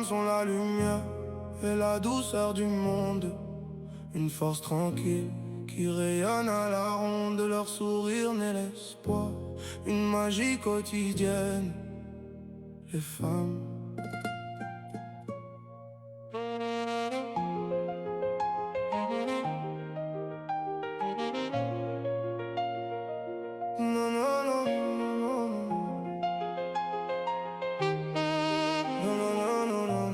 femmes sont la lumière et la douceur du monde. Une force tranquille qui rayonne à la ronde. De leur sourire naît l'espoir, une magie quotidienne. Les femmes. Non, non, non, non, non, non, non, non, non.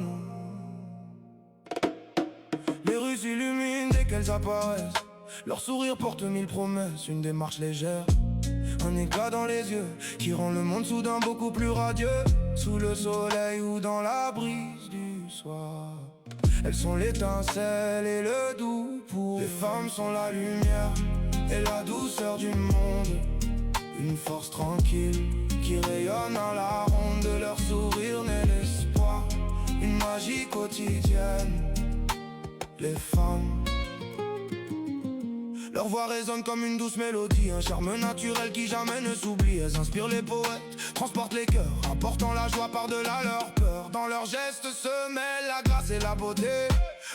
Les rues s'illuminent dès qu'elles apparaissent. Leur sourire porte mille promesses, une démarche légère, un éclat dans les yeux qui rend le monde soudain beaucoup plus radieux. Sous le soleil ou dans la brise du soir, elles sont l'étincelle et le doux pour. Les femmes sont la lumière et la douceur du monde. Une force tranquille qui rayonne à la ronde. De leur sourire naît l'espoir, une magie quotidienne. Les femmes. Leur voix résonne comme une douce mélodie, un charme naturel qui jamais ne s'oublie. Elles inspirent les poètes, transportent les cœurs, apportant la joie par-delà leur peur. Dans leurs gestes se mêlent la grâce et la beauté,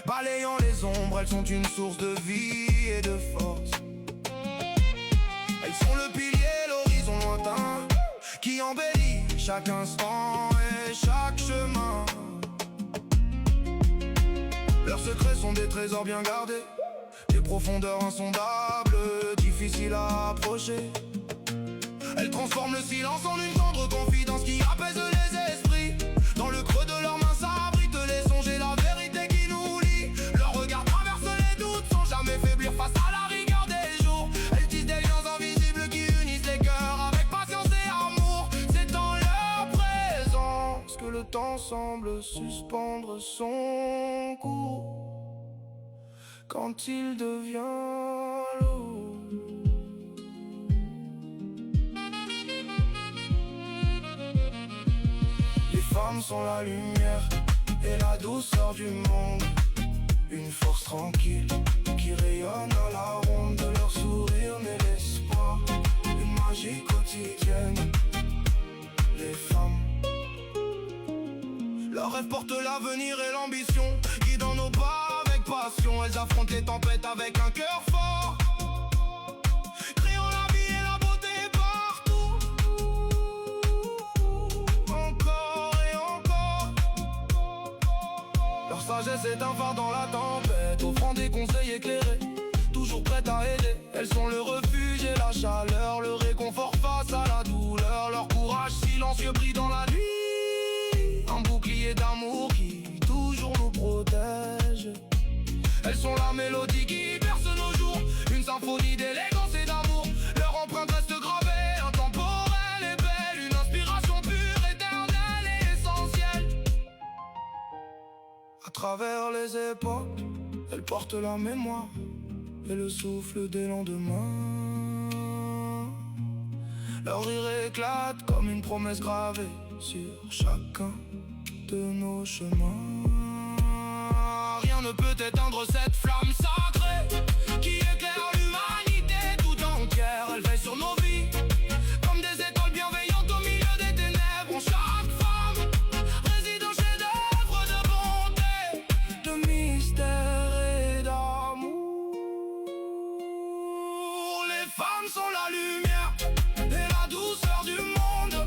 balayant les ombres, elles sont une source de vie et de force. Elles sont le pilier, l'horizon lointain, qui embellit chaque instant et chaque chemin. Leurs secrets sont des trésors bien gardés, des profondeurs insondables, difficiles à approcher. Elles transforment le silence en une tendre confidence qui apaise les esprits. Dans le creux de leurs mains s'abritent les songes et la vérité qui nous lie. Leur regard traverse les doutes sans jamais faiblir face à la rigueur des jours. Elles tissent des liens invisibles qui unissent les cœurs avec patience et amour. C'est dans leur présence que le temps semble suspendre son cours. Quand il devient lourd, les femmes sont la lumière et la douceur du monde. Une force tranquille qui rayonne à la ronde. De leur sourire naît l'espoir, une magie quotidienne. Les femmes. Leurs rêves portent l'avenir et l'ambition, guidant nos pas avec passion. Elles affrontent les tempêtes avec un cœur fort, créant la vie et la beauté partout. Encore et encore. Leur sagesse est un phare dans la tempête, offrant des conseils éclairés, toujours prêtes à aider. Elles sont le refuge et la chaleur, le réconfort face à la douleur. Leur courage silencieux brille dans la nuit, un bouclier d'amour qui toujours nous protège. Elles sont la mélodie qui berce nos jours, une symphonie d'élégance et d'amour. Leur empreinte reste gravée, intemporelle et belle, une inspiration pure, éternelle et essentielle. À travers les époques, elles portent la mémoire et le souffle des lendemains. Leur rire éclate comme une promesse gravée sur chacun de nos chemins. Rien ne peut éteindre cette flamme sacrée qui éclaire l'humanité tout entière. Elle veille sur nos vies comme des étoiles bienveillantes au milieu des ténèbres. En chaque femme réside un chef-d'œuvre de bonté, de mystère et d'amour. Les femmes sont la lumière et la douceur du monde.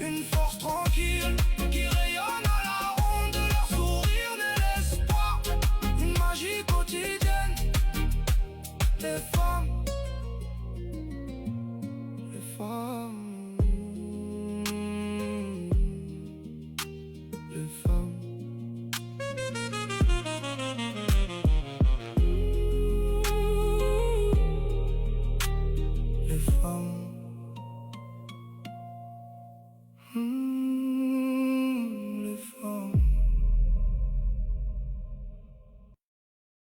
Une force tranquille qui rayonne à la ronde. De leur sourire naît l'espoir, une magie quotidienne. Les femmes, les femmes, les femmes. Les femmes.